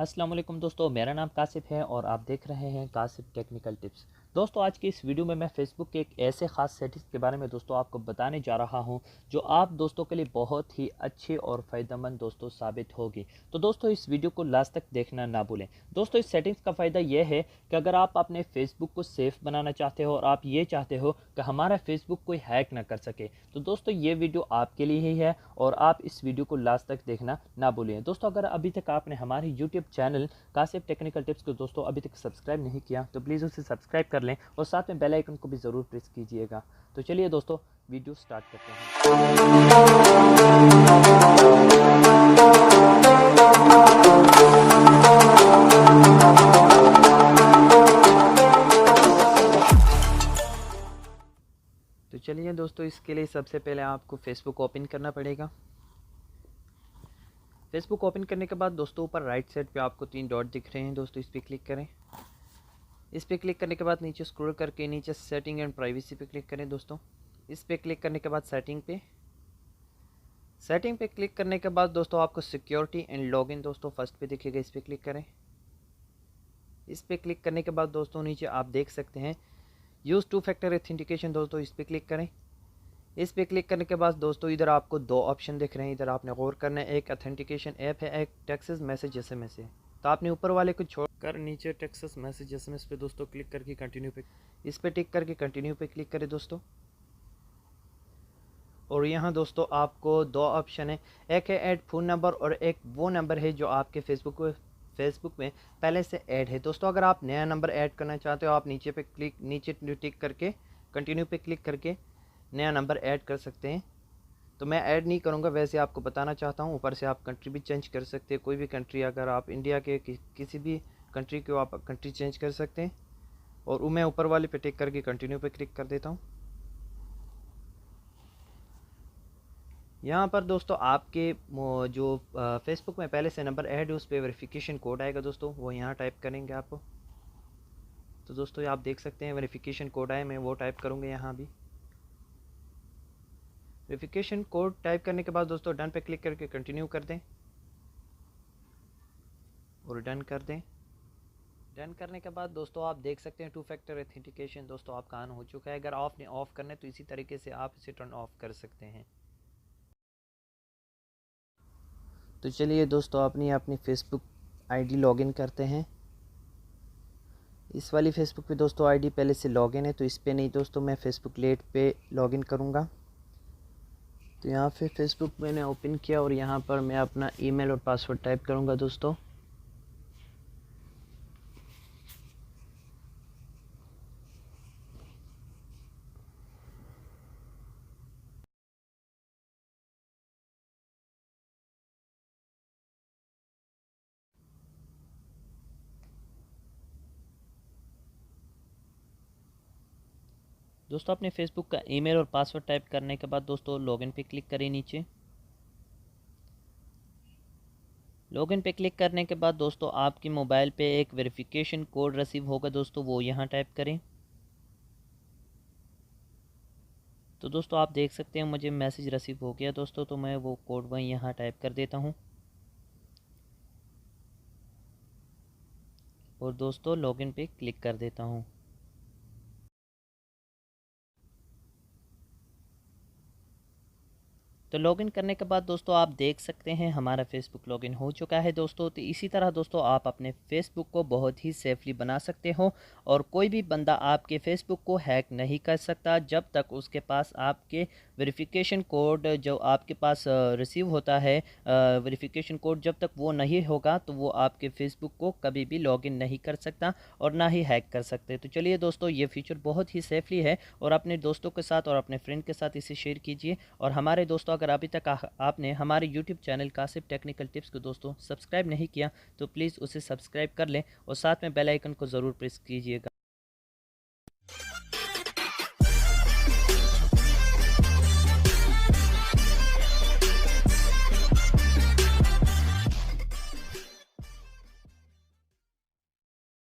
अस्सलाम वालेकुम दोस्तों, मेरा नाम कासिफ है और आप देख रहे हैं कासिफ टेक्निकल टिप्स। दोस्तों, आज की इस वीडियो में मैं फेसबुक के एक ऐसे ख़ास सेटिंग्स के बारे में दोस्तों आपको बताने जा रहा हूं जो आप दोस्तों के लिए बहुत ही अच्छी और फ़ायदेमंद दोस्तों साबित होगी। तो दोस्तों, इस वीडियो को लास्ट तक देखना ना भूलें। दोस्तों, इस सेटिंग्स का फ़ायदा यह है कि अगर आप अपने फेसबुक को सेफ़ बनाना चाहते हो और आप ये चाहते हो कि हमारा फेसबुक कोई हैक ना कर सके, तो दोस्तों ये वीडियो आपके लिए ही है और आप इस वीडियो को लास्ट तक देखना ना भूलें। दोस्तों, अगर अभी तक आपने हमारे YouTube channel Kashif technical tips को दोस्तों अभी तक सब्सक्राइब नहीं किया तो प्लीज़ उसे सब्सक्राइब कर लें और साथ में बेल आइकन को भी ज़रूर प्रेस कीजिएगा। तो चलिए दोस्तों, वीडियो स्टार्ट करते हैं। तो चलिए दोस्तों, इसके लिए सबसे पहले आपको फेसबुक ओपन करना पड़ेगा। फेसबुक ओपन करने के बाद दोस्तों ऊपर राइट साइड पे आपको 3 डॉट दिख रहे हैं दोस्तों, इस पर क्लिक करें। इस पर क्लिक करने के बाद नीचे स्क्रॉल करके नीचे सेटिंग एंड प्राइवेसी पे क्लिक करें दोस्तों। इस पर क्लिक करने के बाद सेटिंग पे क्लिक करने के बाद दोस्तों आपको सिक्योरिटी एंड लॉगिन दोस्तों फर्स्ट पे दिखेगा, इस पर क्लिक करें। इस पर क्लिक करने के बाद दोस्तों नीचे आप देख सकते हैं यूज़ 2 फैक्टर ऑथेंटिकेशन दोस्तों, इस पर क्लिक करें। इस पे क्लिक करने के बाद दोस्तों इधर आपको 2 ऑप्शन दिख रहे हैं, इधर आपने गौर करना है। एक ऑथेंटिकेशन ऐप है, एक टेक्स्ट मैसेज एसएमएस है। तो आपने ऊपर वाले को छोड़कर नीचे टेक्स्ट मैसेज एसएमएस पे दोस्तों क्लिक करके कंटिन्यू पे, इस पे टिक करके कंटिन्यू पे क्लिक करें दोस्तों। और यहाँ दोस्तों आपको 2 ऑप्शन है, एक है ऐड फ़ोन नंबर और एक वो नंबर है जो आपके फेसबुक में पहले से ऐड है। दोस्तों अगर आप नया नंबर ऐड करना चाहते हो आप नीचे टिक करके कंटिन्यू पे क्लिक करके नया नंबर ऐड कर सकते हैं। तो मैं ऐड नहीं करूँगा, वैसे आपको बताना चाहता हूँ। ऊपर से आप कंट्री भी चेंज कर सकते हैं, कोई भी कंट्री, अगर आप इंडिया के किसी भी कंट्री को आप कंट्री चेंज कर सकते हैं। और मैं ऊपर वाले पे टिक करके कंटिन्यू पे क्लिक कर देता हूँ। यहाँ पर दोस्तों आपके जो फेसबुक में पहले से नंबर ऐड है उस पर वेरिफिकेशन कोड आएगा दोस्तों, वो यहाँ टाइप करेंगे आप। तो दोस्तों आप देख सकते हैं वेरिफिकेशन कोड आए, मैं वो टाइप करूँगा यहाँ भी। वेरिफिकेशन कोड टाइप करने के बाद दोस्तों डन पे क्लिक करके कंटिन्यू कर दें और डन कर दें। डन करने के बाद दोस्तों आप देख सकते हैं 2 फैक्टर ऑथेंटिकेशन दोस्तों आपका ऑन हो चुका है। अगर आपने ऑफ करना है तो इसी तरीके से आप इसे टर्न ऑफ कर सकते हैं। तो चलिए दोस्तों अपनी फेसबुक आईडी लॉगिन करते हैं। इस वाली फेसबुक पे दोस्तों आईडी पहले से लॉगिन है, तो इस पे नहीं दोस्तों, मैं फेसबुक लेट पे लॉगिन करूँगा। तो यहाँ पे फेसबुक मैंने ओपन किया और यहाँ पर मैं अपना ईमेल और पासवर्ड टाइप करूँगा दोस्तों। दोस्तों अपने फेसबुक का ईमेल और पासवर्ड टाइप करने के बाद दोस्तों लॉगिन पे क्लिक करें। नीचे लॉगिन पे क्लिक करने के बाद दोस्तों आपकी मोबाइल पे एक वेरिफिकेशन कोड रिसीव होगा दोस्तों, वो यहाँ टाइप करें। तो दोस्तों आप देख सकते हैं मुझे मैसेज रिसीव हो गया दोस्तों, तो मैं वो कोड वहीं यहाँ टाइप कर देता हूँ और दोस्तों लॉगिन पे क्लिक कर देता हूँ। तो लॉगिन करने के बाद दोस्तों आप देख सकते हैं हमारा फेसबुक लॉगिन हो चुका है दोस्तों। तो इसी तरह दोस्तों आप अपने फेसबुक को बहुत ही सेफली बना सकते हो और कोई भी बंदा आपके फेसबुक को हैक नहीं कर सकता जब तक उसके पास आपके वेरिफिकेशन कोड जो आपके पास रिसीव होता है, वेरिफिकेशन कोड जब तक वो नहीं होगा तो वो आपके फेसबुक को कभी भी लॉगिन नहीं कर सकता और ना ही हैक कर सकते। तो चलिए दोस्तों, ये फीचर बहुत ही सेफली है और अपने दोस्तों के साथ और अपने फ्रेंड के साथ इसे शेयर कीजिए। और हमारे दोस्तों अगर अभी तक आपने हमारे YouTube channel Kashif technical tips को दोस्तों सब्सक्राइब नहीं किया तो प्लीज़ उसे सब्सक्राइब कर लें और साथ में बेल आइकन को ज़रूर प्रेस कीजिएगा।